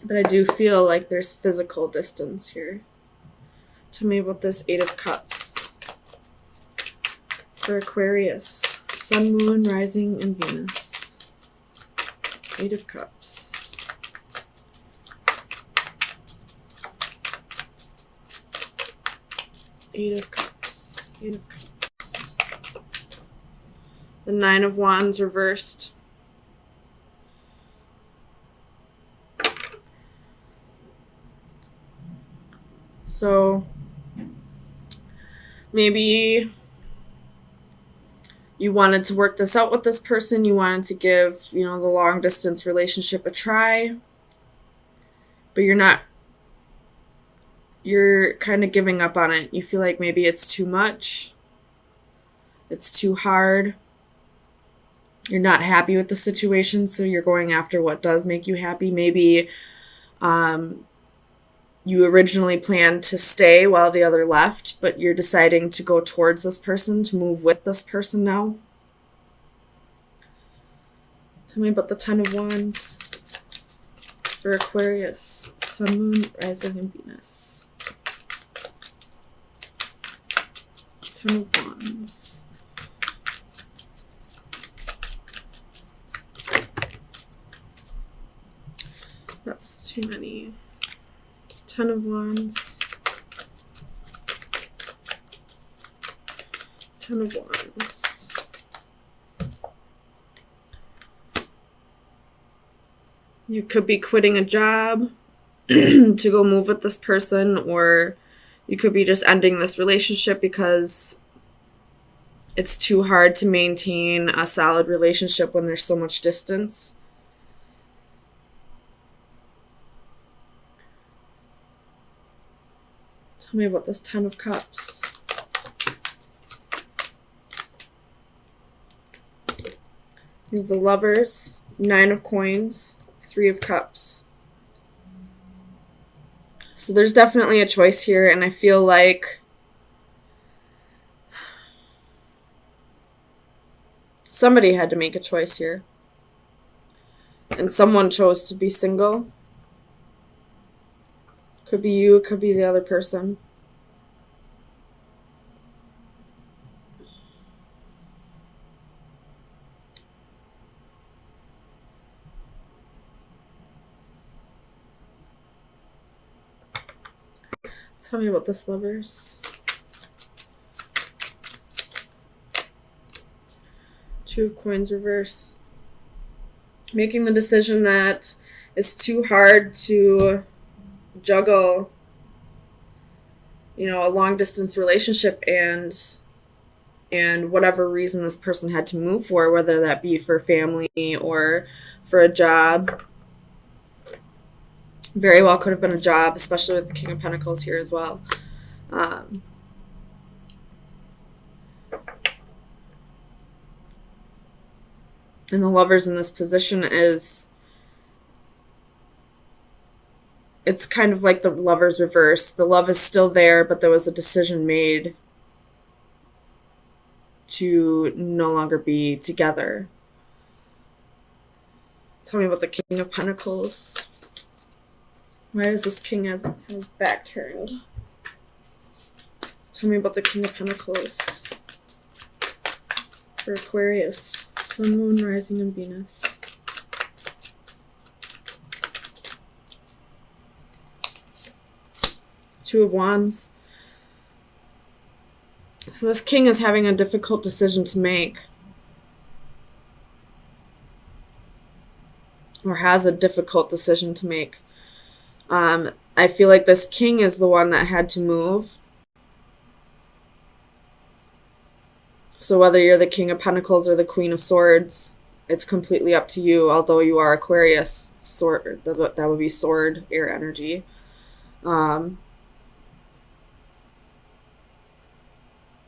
But I do feel like there's physical distance here. Tell me about this Eight of Cups for Aquarius. Sun, Moon, Rising, and Venus. Eight of Cups. Eight of Cups. Eight of Cups. The Nine of Wands reversed. So maybe you wanted to work this out with this person. You wanted to give, the long distance relationship a try. But you're kind of giving up on it. You feel like maybe it's too much. It's too hard. You're not happy with the situation, so you're going after what does make you happy. Maybe you originally planned to stay while the other left, but you're deciding to go towards this person, to move with this person now. Tell me about the Ten of Wands for Aquarius. Sun, Moon, Rising, and Venus. Ten of Wands. That's too many. Ten of Wands. Ten of Wands. You could be quitting a job to go move with this person, or you could be just ending this relationship because it's too hard to maintain a solid relationship when there's so much distance. Tell me about this Ten of Cups. You have the Lovers, Nine of Coins, Three of Cups. So there's definitely a choice here, and I feel like somebody had to make a choice here. And someone chose to be single. Could be you, it could be the other person. Tell me about this, Lovers. Two of Coins reversed. Making the decision that it's too hard to juggle, a long distance relationship and whatever reason this person had to move for, whether that be for family or for a job. Very well could have been a job, especially with the King of Pentacles here as well. And the Lovers in this position it's kind of like the Lovers reverse. The love is still there, but there was a decision made to no longer be together. Tell me about the King of Pentacles. Why does this king have his back turned? Tell me about the King of Pentacles for Aquarius. Sun, Moon, Rising, and Venus. Two of Wands. So this king is having a difficult decision to make. Or has a difficult decision to make. I feel like this king is the one that had to move. So whether you're the King of Pentacles or the Queen of Swords, it's completely up to you. Although you are Aquarius, sword, that would be sword, air energy.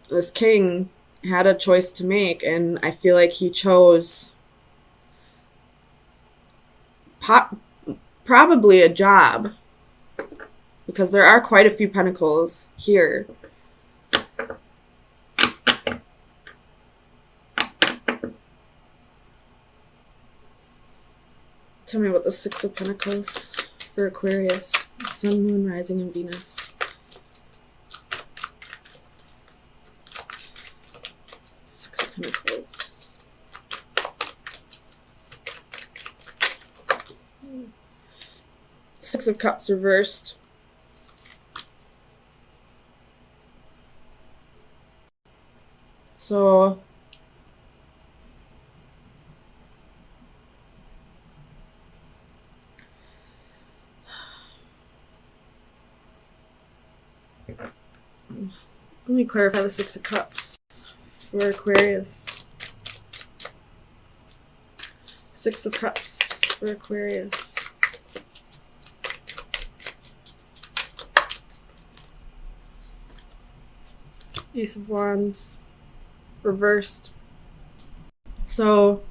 This king had a choice to make, and I feel like he chose probably a job, because there are quite a few pentacles here. Tell me about the Six of Pentacles for Aquarius. Sun, Moon, Rising, and Venus. Six of Pentacles. Six of Cups reversed. So let me clarify the Six of Cups for Aquarius. Six of Cups for Aquarius. Ace of Wands reversed. So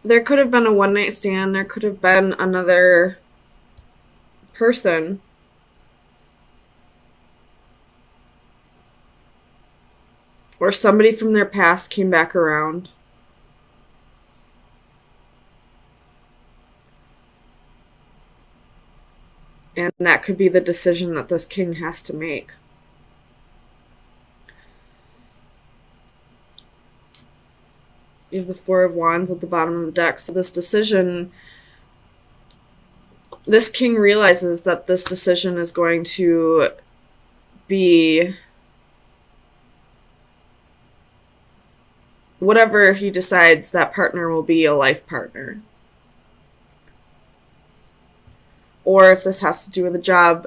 there could have been a one-night stand. There could have been another person. Or somebody from their past came back around. And that could be the decision that this king has to make. You have the Four of Wands at the bottom of the deck. So this decision, this king realizes that this decision is going to be whatever he decides, that partner will be a life partner. Or if this has to do with a job,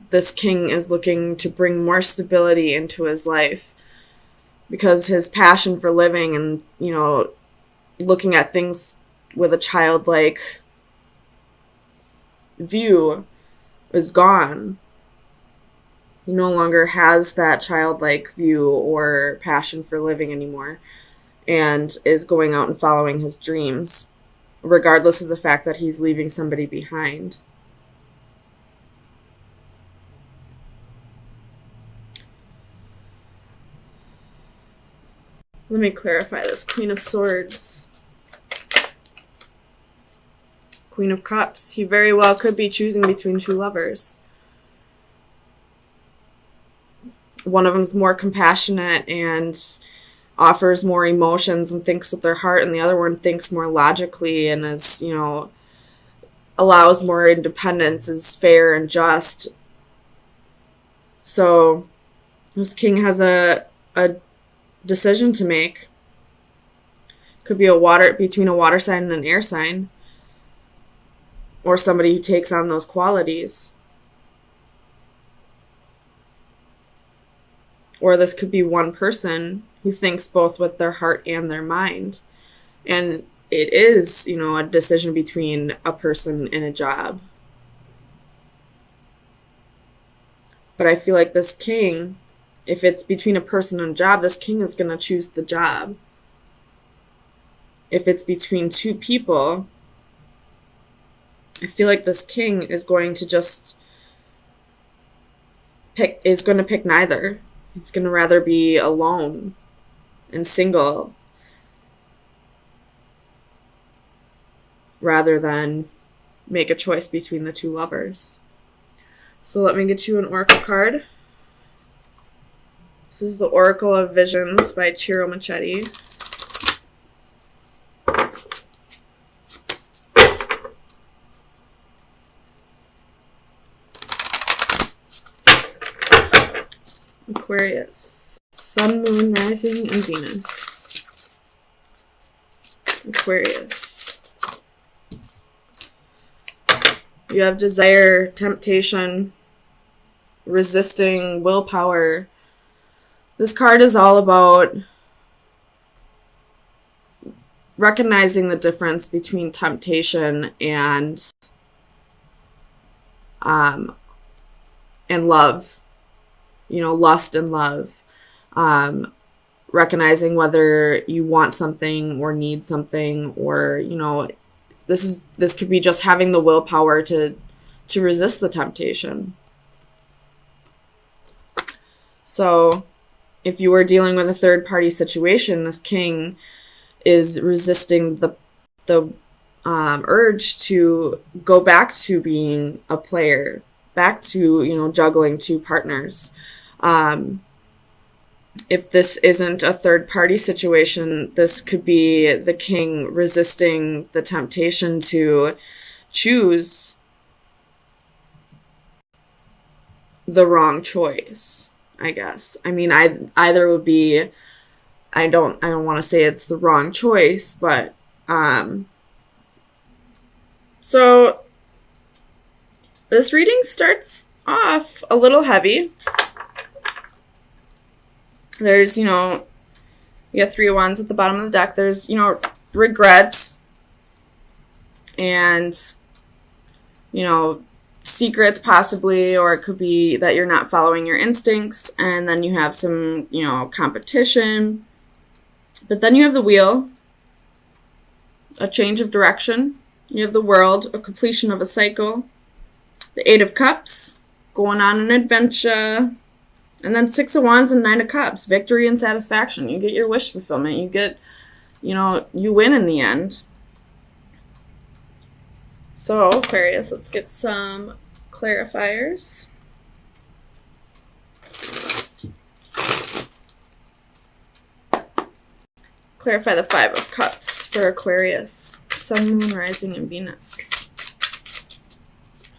this king is looking to bring more stability into his life. Because his passion for living and, you know, looking at things with a childlike view is gone. He no longer has that childlike view or passion for living anymore, and is going out and following his dreams, regardless of the fact that he's leaving somebody behind. Let me clarify this. Queen of Swords. Queen of Cups. He very well could be choosing between two lovers. One of them's more compassionate and offers more emotions and thinks with their heart, and the other one thinks more logically and is, you know, allows more independence, is fair and just. So this king has a decision to make. Could be between a water sign and an air sign, or somebody who takes on those qualities. Or this could be one person who thinks both with their heart and their mind. And it is, you know, a decision between a person and a job. But I feel like this king, if it's between a person and a job, this king is going to choose the job. If it's between two people, I feel like this king is going to just pick neither. He's going to rather be alone and single rather than make a choice between the two lovers. So let me get you an oracle card. This is the Oracle of Visions by Ciro Machete. Aquarius. Sun, Moon, Rising, and Venus. Aquarius. You have desire, temptation, resisting, willpower. This card is all about recognizing the difference between temptation and love. You know, lust and love. Recognizing whether you want something or need something, or, you know, this could be just having the willpower to resist the temptation. So if you were dealing with a third party situation, this king is resisting the urge to go back to being a player, back to, juggling two partners. If this isn't a third party situation, this could be the king resisting the temptation to choose the wrong choice, I guess. I mean, either would be, I don't want to say it's the wrong choice, but so this reading starts off a little heavy. There's, you have 3 of Wands at the bottom of the deck. There's, regrets and, secrets possibly, or it could be that you're not following your instincts, and then you have some, competition. But then you have the Wheel, a change of direction. You have the World, a completion of a cycle. The 8 of Cups, going on an adventure. And then 6 of Wands and 9 of Cups, victory and satisfaction. You get your wish fulfillment. You get, you win in the end. So, Aquarius, let's get some clarifiers. Clarify the 5 of Cups for Aquarius. Sun, Moon, Rising, and Venus.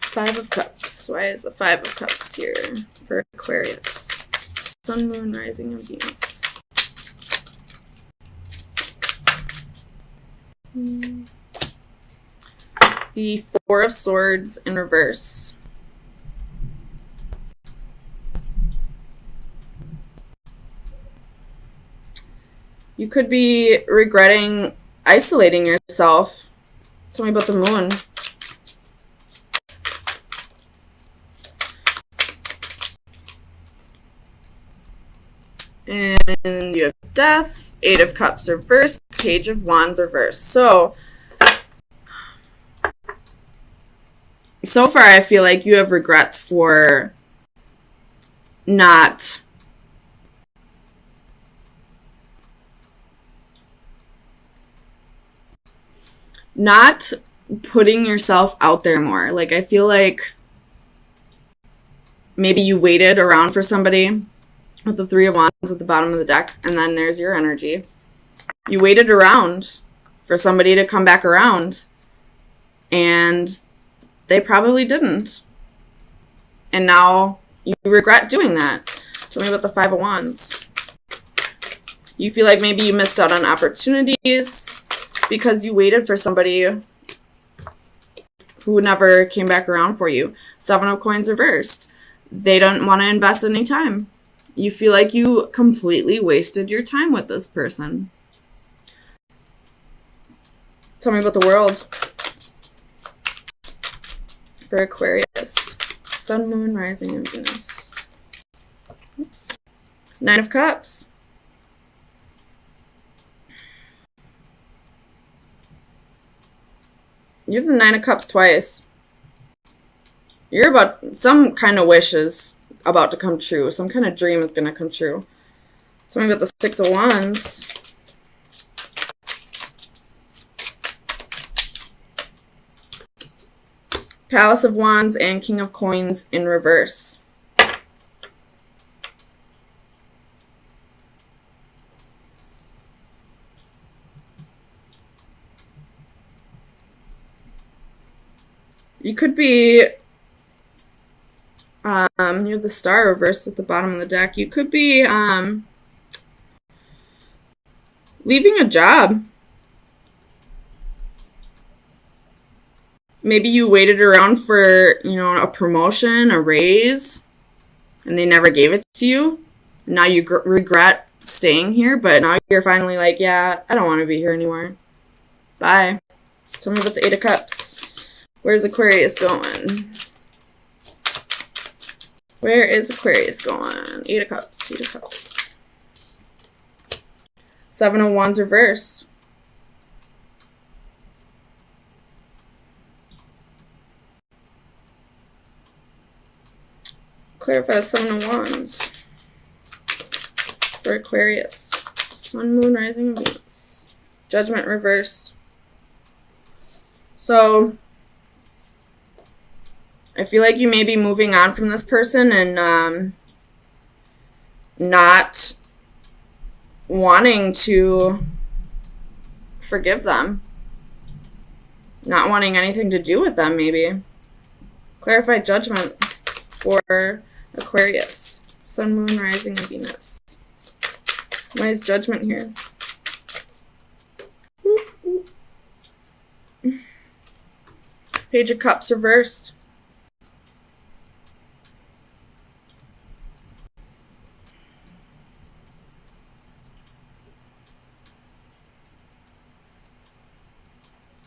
5 of Cups. Why is the 5 of Cups here for Aquarius? Sun, Moon, Rising, and Venus. The 4 of Swords in reverse. You could be regretting isolating yourself. Tell me about the Moon. And you have Death, 8 of Cups reversed, Page of Wands reversed. So far I feel like you have regrets for not putting yourself out there more. Like, I feel like maybe you waited around for somebody with the 3 of Wands at the bottom of the deck, and then there's your energy. You waited around for somebody to come back around, and they probably didn't. And now you regret doing that. Tell me about the 5 of Wands. You feel like maybe you missed out on opportunities because you waited for somebody who never came back around for you. 7 of Coins reversed. They don't want to invest any time. You feel like you completely wasted your time with this person. Tell me about the World for Aquarius. Sun, Moon, Rising, and Venus. Oops. 9 of Cups. You have the 9 of Cups twice. You're about, some kind of wish is about to come true. Some kind of dream is going to come true. Tell me about the 6 of Wands. Palace of Wands and King of Coins in reverse. You could be, you have the Star reversed at the bottom of the deck. You could be leaving a job. Maybe you waited around for, a promotion, a raise, and they never gave it to you. Now you regret staying here, but now you're finally like, yeah, I don't want to be here anymore. Bye. Tell me about the 8 of Cups. Where's Aquarius going? Where is Aquarius going? 8 of Cups, 8 of Cups. 7 of Wands reversed. Clarify the 7 of Wands. for Aquarius. Sun, Moon, Rising, Venus. Judgment reversed. So I feel like you may be moving on from this person and not wanting to forgive them. Not wanting anything to do with them, maybe. Clarified judgment for Aquarius. Sun, Moon, Rising, and Venus. Why is judgment here? Page of Cups reversed.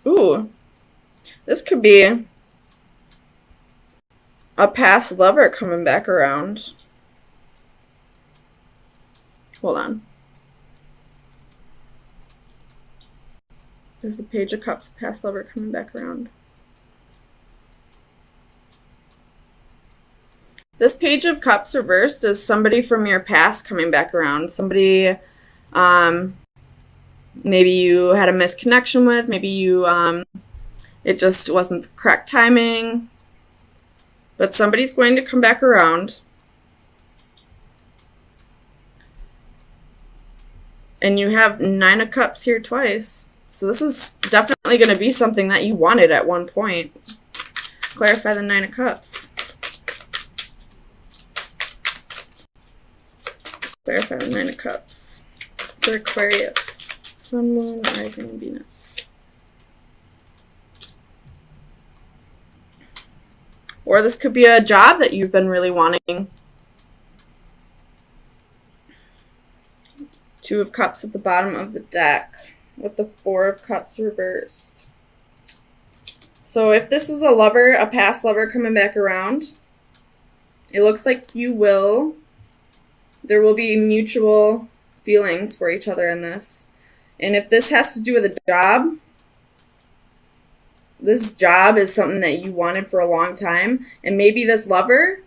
Ooh. This could be a past lover coming back around. Hold on. Is the Page of Cups a past lover coming back around? This Page of Cups reversed is somebody from your past coming back around. Somebody maybe you had a misconnection with. Maybe you it just wasn't the correct timing. But somebody's going to come back around. And you have 9 of Cups here twice. So this is definitely going to be something that you wanted at one point. Clarify the 9 of Cups. Clarify the 9 of Cups for Aquarius. Sun, Moon, Rising, and Venus. Or this could be a job that you've been really wanting. 2 of Cups at the bottom of the deck with the 4 of Cups reversed. So if this is a lover, a past lover coming back around, it looks like there will be mutual feelings for each other in this. And if this has to do with a job, this job is something that you wanted for a long time. And maybe this lover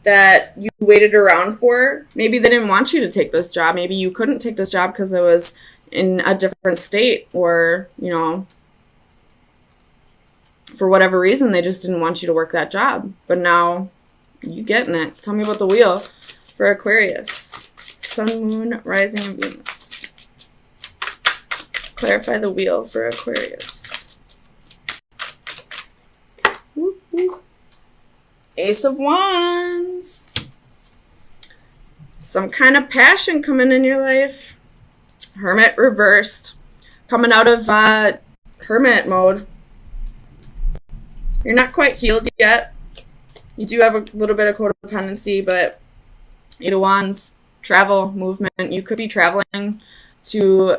that you waited around for, maybe they didn't want you to take this job. Maybe you couldn't take this job because it was in a different state, or, for whatever reason, they just didn't want you to work that job. But now you getting it. Tell me about the wheel for Aquarius. Sun, Moon, Rising, and Venus. Clarify the wheel for Aquarius. Whoop, whoop. Ace of Wands. Some kind of passion coming in your life. Hermit reversed. Coming out of hermit mode. You're not quite healed yet. You do have a little bit of codependency, but 8 of Wands, travel, movement. You could be traveling to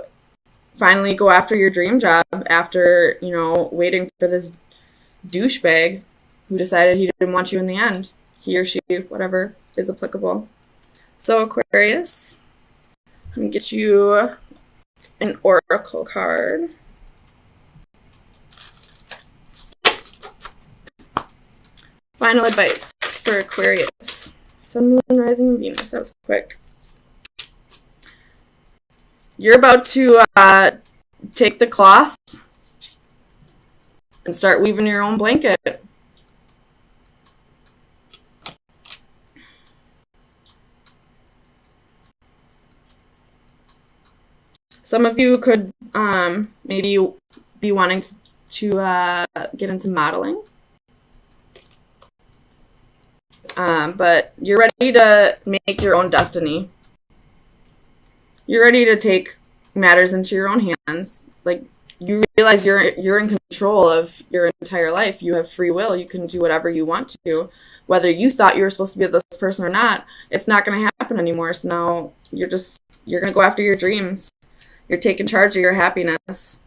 finally go after your dream job after, waiting for this douchebag who decided he didn't want you in the end. He or she, whatever is applicable. So Aquarius, I'm going to get you an oracle card. Final advice for Aquarius. Sun, Moon, Rising, and Venus. That was quick. You're about to take the cloth and start weaving your own blanket. Some of you could maybe be wanting to get into modeling. But you're ready to make your own destiny. You're ready to take matters into your own hands. Like, you realize you're in control of your entire life. You have free will. You can do whatever you want to. Whether you thought you were supposed to be with this person or not, it's not going to happen anymore. So now you're going to go after your dreams. You're taking charge of your happiness.